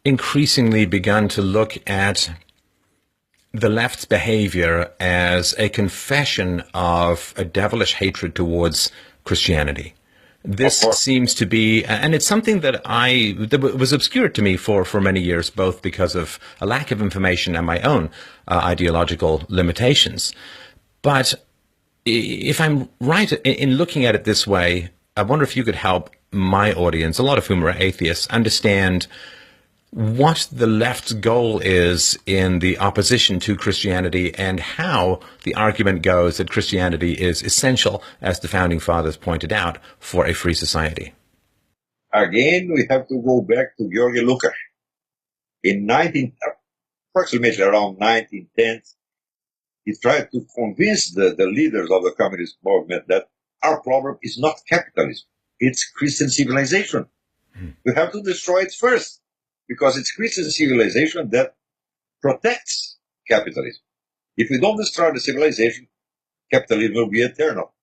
increasingly begun to look at the left's behavior as a confession of a devilish hatred towards Christianity. This seems to be, and it's something that was obscured to me for many years, both because of a lack of information and my own ideological limitations. But if I'm right in looking at it this way, I wonder if you could help my audience, a lot of whom are atheists, understand what the left's goal is in the opposition to Christianity and how the argument goes that Christianity is essential, as the founding fathers pointed out, for a free society. Again, we have to go back to Georgi Lukács. In approximately around 1910, he tried to convince the leaders of the communist movement that our problem is not capitalism, it's Christian civilization. We have to destroy it first, because it's Christian civilization that protects capitalism. If we don't destroy the civilization, capitalism will be eternal.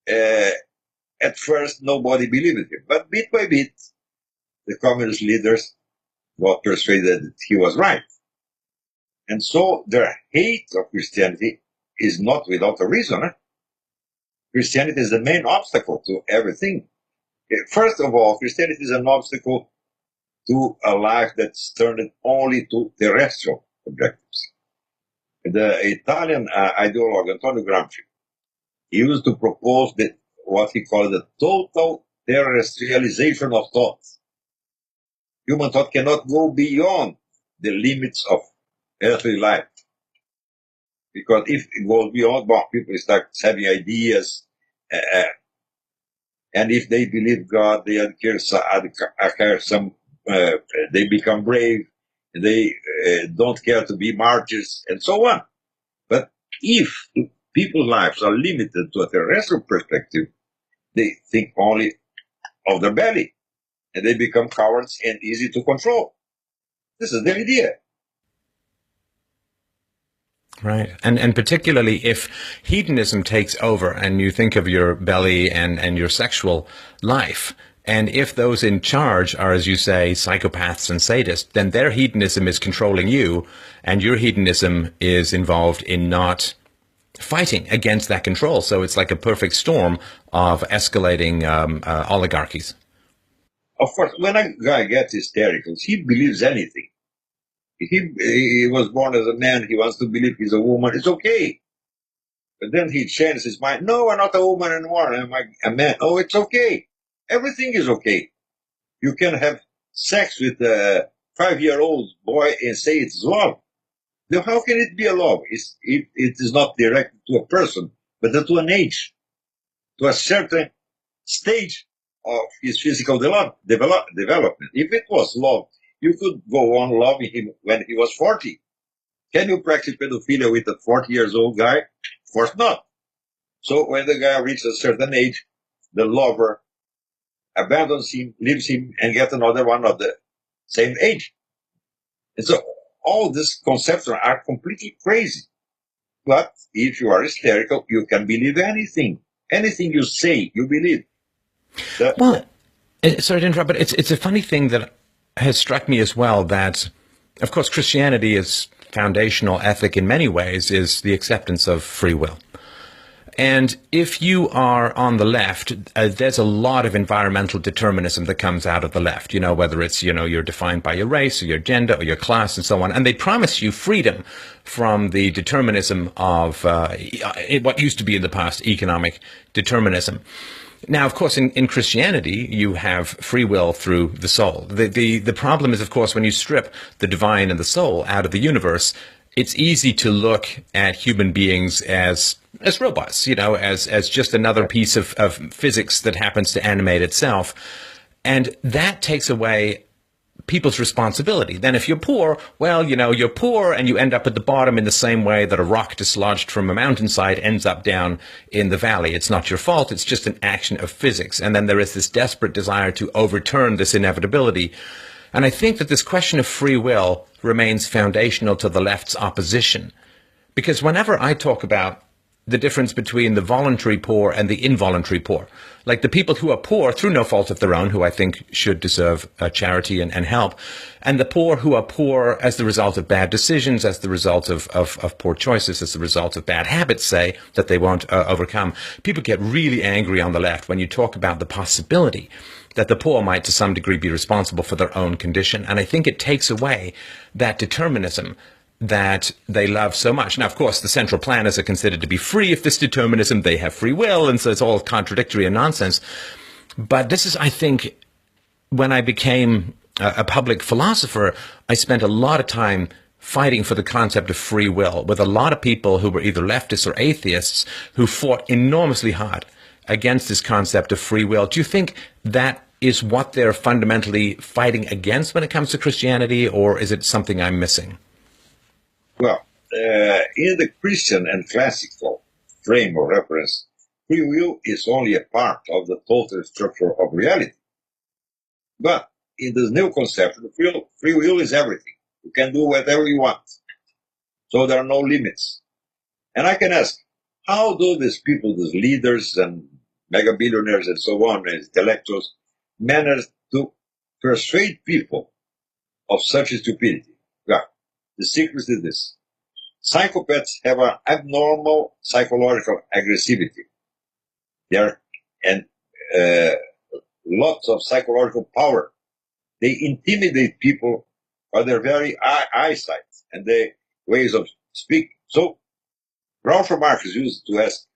At first, nobody believed him, but bit by bit, the communist leaders got persuaded that he was right. And so their hate of Christianity is not without a reason. Christianity is the main obstacle to everything. First of all, Christianity is an obstacle to a life that's turned only to terrestrial objectives. The Italian ideologue Antonio Gramsci, he used to propose what he called the total terrestrialization of thought. Human thought cannot go beyond the limits of earthly life. Because if it goes beyond, people start having ideas, and if they believe God, they acquire some they become brave, they don't care to be mártires, and so on. But if people's lives are limited to a terrestrial perspective, they think only of their belly, and they become cowards and easy to control. This is the idea. Right. And particularly if hedonism takes over and you think of your belly and your sexual life, and if those in charge are, as you say, psychopaths and sadists, then their hedonism is controlling you, and your hedonism is involved in not fighting against that control. So it's like a perfect storm of escalating oligarchies. Of course, when a guy gets hysterical, he believes anything. He was born as a man, he wants to believe he's a woman, it's okay. But then he changes his mind. No, I'm not a woman anymore, I'm a man. Oh, it's okay. Everything is okay. You can have sex with a 5-year-old boy and say it's love. Now, how can it be a love? It is not directed to a person, but to an age, to a certain stage of his physical development. If it was love, you could go on loving him when he was 40. Can you practice pedophilia with a 40-year-old guy? Of course not. So when the guy reaches a certain age, the lover abandons him, leaves him, and gets another one of the same age. And so all these conceptions are completely crazy. But if you are hysterical, you can believe anything. Anything you say, you believe. Well, sorry to interrupt, but it's a funny thing that has struck me as well, that, of course, Christianity is foundational ethic in many ways, is the acceptance of free will. And if you are on the left, there's a lot of environmental determinism that comes out of the left, whether it's, you're defined by your race or your gender or your class and so on. And they promise you freedom from the determinism of what used to be in the past economic determinism. Now, of course, in Christianity, you have free will through the soul. The problem is, of course, when you strip the divine and the soul out of the universe, it's easy to look at human beings as robots, as just another piece of physics that happens to animate itself. And that takes away people's responsibility. Then if you're poor, well, you're poor and you end up at the bottom in the same way that a rock dislodged from a mountainside ends up down in the valley. It's not your fault. It's just an action of physics. And then there is this desperate desire to overturn this inevitability. And I think that this question of free will remains foundational to the left's opposition. Because whenever I talk about the difference between the voluntary poor and the involuntary poor. Like the people who are poor through no fault of their own, who I think should deserve charity and help, and the poor who are poor as the result of bad decisions, as the result of poor choices, as the result of bad habits, say, that they won't overcome. People get really angry on the left when you talk about the possibility that the poor might to some degree be responsible for their own condition. And I think it takes away that determinism that they love so much. Now, of course, the central planners are considered to be free of this determinism. They have free will, and so it's all contradictory and nonsense. But this is, I think, when I became a public philosopher, I spent a lot of time fighting for the concept of free will with a lot of people who were either leftists or atheists who fought enormously hard against this concept of free will. Do you think that is what they're fundamentally fighting against when it comes to Christianity, or is it something I'm missing? Well, in the Christian and classical frame of reference, free will is only a part of the total structure of reality. But in this new conception, free will is everything. You can do whatever you want. So there are no limits. And I can ask, how do these people, these leaders and mega billionaires and so on, and intellectuals, manage to persuade people of such stupidity? Well, the secret is this. Psychopaths have an abnormal psychological aggressivity. There and lots of psychological power. They intimidate people by their very eyesight and their ways of speaking. So, Groucho Marx used to ask,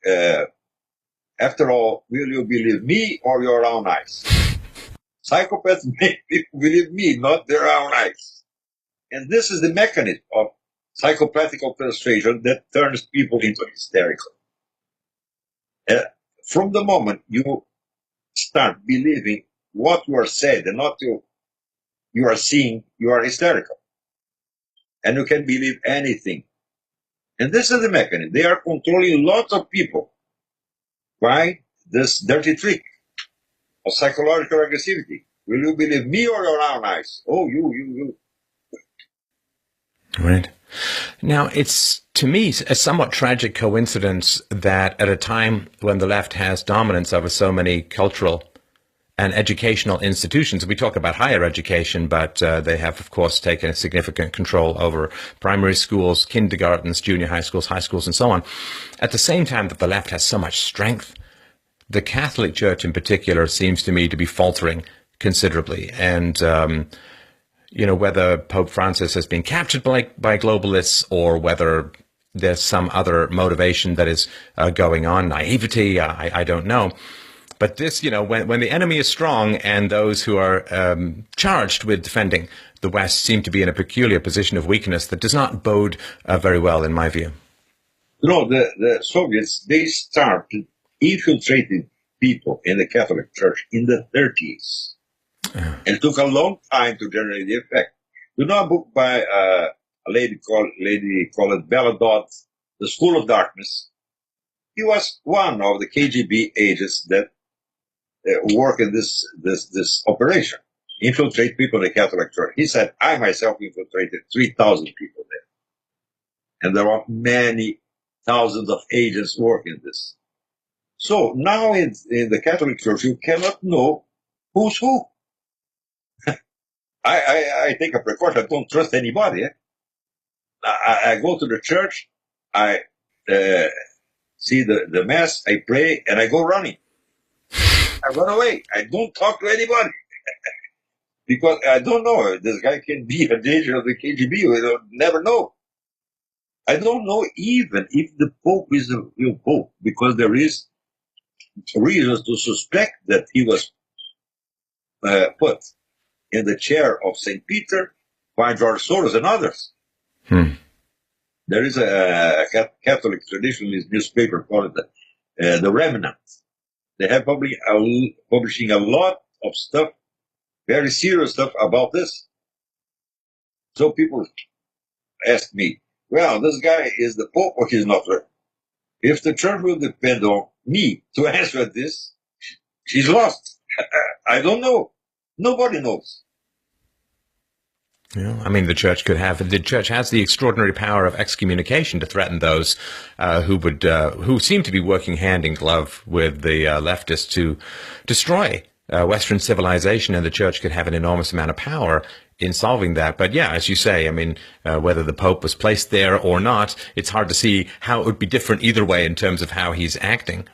after all, will you believe me or your own eyes? Psychopaths make people believe me, not their own eyes. And this is the mechanism of psychopathical persuasion that turns people into hysterical. From the moment you start believing what you are said and not you are seeing, you are hysterical. And you can believe anything. And this is the mechanism. They are controlling lots of people by this dirty trick of psychological aggressivity. Will you believe me or your own eyes? Oh, you. Right. Now, it's, to me, a somewhat tragic coincidence that at a time when the left has dominance over so many cultural and educational institutions, we talk about higher education, but they have, of course, taken a significant control over primary schools, kindergartens, junior high schools, and so on. At the same time that the left has so much strength, the Catholic Church in particular seems to me to be faltering considerably. And whether Pope Francis has been captured by globalists or whether there's some other motivation that is going on, naivety, I don't know. But this, when the enemy is strong and those who are charged with defending the West seem to be in a peculiar position of weakness that does not bode very well, in my view. The Soviets, they started infiltrating people in the Catholic Church in the 30s. And it took a long time to generate the effect. You know a book by a lady called Bella Dodd, The School of Darkness? He was one of the KGB agents that work in this operation, infiltrate people in the Catholic Church. He said, I myself infiltrated 3,000 people there. And there are many thousands of agents working this. So now in the Catholic Church, you cannot know who's who. I take a precaution. I don't trust anybody. I go to the church, I see the mass, I pray, and I go running. I run away. I don't talk to anybody. Because I don't know. This guy can be a danger of the KGB. We don't never know. I don't know even if the Pope is a real Pope, because there is reasons to suspect that he was put in the chair of St. Peter by George Soros and others. There is a Catholic traditionalist newspaper called the Remnant. They have publishing a lot of stuff, very serious stuff about this. So people ask me, well, this guy is the Pope or he's not? If the church will depend on me to answer this, she's lost. I don't know. Nobody knows. Yeah, I mean, the church has the extraordinary power of excommunication to threaten those who seem to be working hand in glove with the leftists to destroy Western civilization, and the church could have an enormous amount of power in solving that. But yeah, as you say, I mean, whether the Pope was placed there or not, it's hard to see how it would be different either way in terms of how he's acting.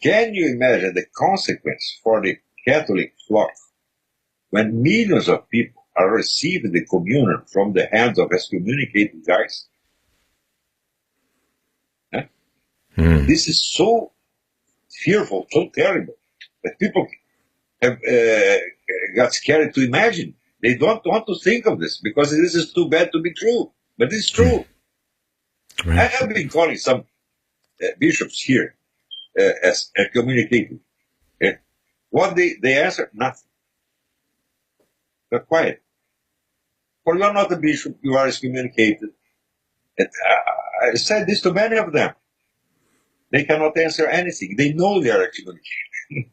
Can you imagine the consequence for the Catholic flock when millions of people are receiving the communion from the hands of excommunicated guys? Huh? This is so fearful, so terrible, that people have got scared to imagine. They don't want to think of this because this is too bad to be true. But it's true. Right. I have been calling some bishops here as excommunicated. What they answer? Nothing. They're quiet. Well, you're not a bishop, you are excommunicated. And, I said this to many of them. They cannot answer anything. They know they are excommunicated.